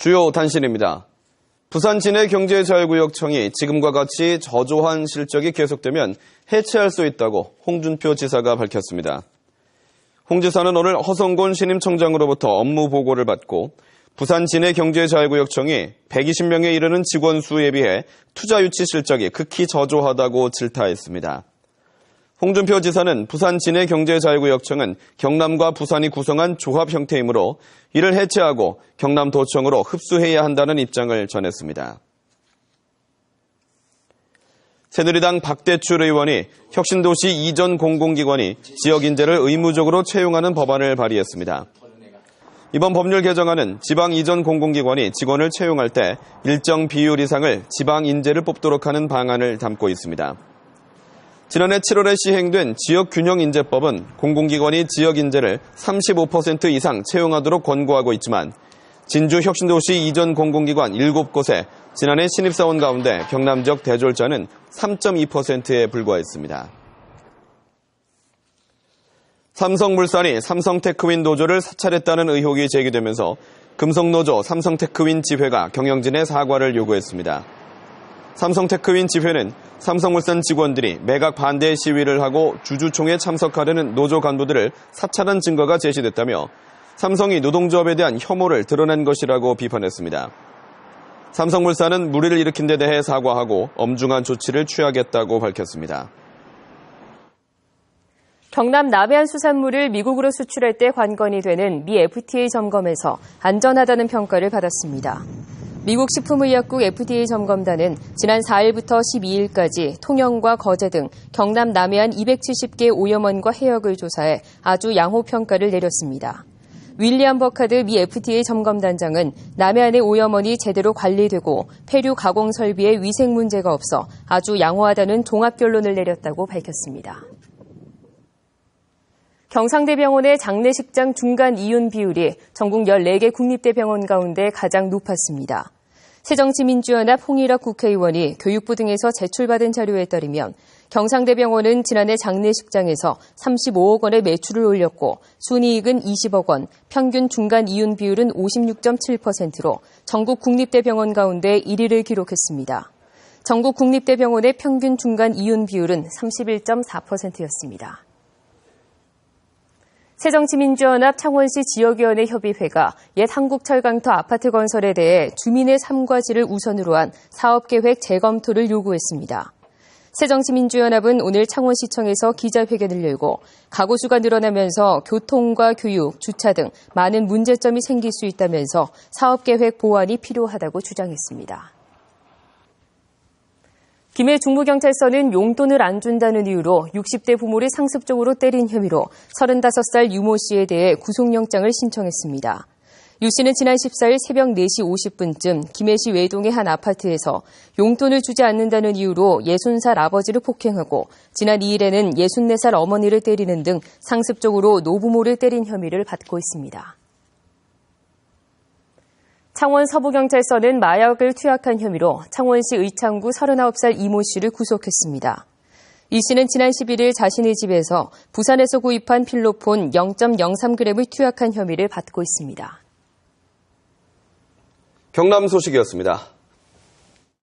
주요 단신입니다. 부산 진해경제자유구역청이 지금과 같이 저조한 실적이 계속되면 해체할 수 있다고 홍준표 지사가 밝혔습니다. 홍 지사는 오늘 허성곤 신임청장으로부터 업무 보고를 받고 부산 진해경제자유구역청이 120명에 이르는 직원 수에 비해 투자 유치 실적이 극히 저조하다고 질타했습니다. 홍준표 지사는 부산 진해경제자유구역청은 경남과 부산이 구성한 조합 형태이므로 이를 해체하고 경남도청으로 흡수해야 한다는 입장을 전했습니다. 새누리당 박대출 의원이 혁신도시 이전 공공기관이 지역인재를 의무적으로 채용하는 법안을 발의했습니다. 이번 법률 개정안은 지방 이전 공공기관이 직원을 채용할 때 일정 비율 이상을 지방 인재를 뽑도록 하는 방안을 담고 있습니다. 지난해 7월에 시행된 지역균형인재법은 공공기관이 지역인재를 35% 이상 채용하도록 권고하고 있지만 진주 혁신도시 이전 공공기관 7곳에 지난해 신입사원 가운데 경남 지역 대졸자는 3.2%에 불과했습니다. 삼성물산이 삼성테크윈 노조를 사찰했다는 의혹이 제기되면서 금속노조 삼성테크윈 지회가 경영진에 사과를 요구했습니다. 삼성테크윈 지회는 삼성물산 직원들이 매각 반대 시위를 하고 주주총회에 참석하려는 노조 간부들을 사찰한 증거가 제시됐다며 삼성이 노동조합에 대한 혐오를 드러낸 것이라고 비판했습니다. 삼성물산은 물의를 일으킨 데 대해 사과하고 엄중한 조치를 취하겠다고 밝혔습니다. 경남 남해안 수산물을 미국으로 수출할 때 관건이 되는 미 FDA 점검에서 안전하다는 평가를 받았습니다. 미국 식품의약국 FDA 점검단은 지난 4일부터 12일까지 통영과 거제 등 경남 남해안 270개 오염원과 해역을 조사해 아주 양호 평가를 내렸습니다. 윌리엄 버카드 미 FDA 점검단장은 남해안의 오염원이 제대로 관리되고 폐류 가공 설비에 위생 문제가 없어 아주 양호하다는 종합 결론을 내렸다고 밝혔습니다. 경상대병원의 장례식장 중간 이윤 비율이 전국 14개 국립대병원 가운데 가장 높았습니다. 새정치민주연합 홍일학 국회의원이 교육부 등에서 제출받은 자료에 따르면 경상대병원은 지난해 장례식장에서 35억 원의 매출을 올렸고 순이익은 20억 원, 평균 중간 이윤 비율은 56.7%로 전국 국립대병원 가운데 1위를 기록했습니다. 전국 국립대병원의 평균 중간 이윤 비율은 31.4%였습니다. 새정치민주연합 창원시 지역위원회 협의회가 옛 한국철강터 아파트 건설에 대해 주민의 삶과 질을 우선으로 한 사업계획 재검토를 요구했습니다. 새정치민주연합은 오늘 창원시청에서 기자회견을 열고 가구 수가 늘어나면서 교통과 교육, 주차 등 많은 문제점이 생길 수 있다면서 사업계획 보완이 필요하다고 주장했습니다. 김해 중부경찰서는 용돈을 안 준다는 이유로 60대 부모를 상습적으로 때린 혐의로 35살 유모 씨에 대해 구속영장을 신청했습니다. 유 씨는 지난 14일 새벽 4시 50분쯤 김해시 외동의 한 아파트에서 용돈을 주지 않는다는 이유로 60살 아버지를 폭행하고 지난 2일에는 64살 어머니를 때리는 등 상습적으로 노부모를 때린 혐의를 받고 있습니다. 창원 서부경찰서는 마약을 투약한 혐의로 창원시 의창구 39살 이모 씨를 구속했습니다. 이 씨는 지난 11일 자신의 집에서 부산에서 구입한 필로폰 0.03g을 투약한 혐의를 받고 있습니다. 경남 소식이었습니다.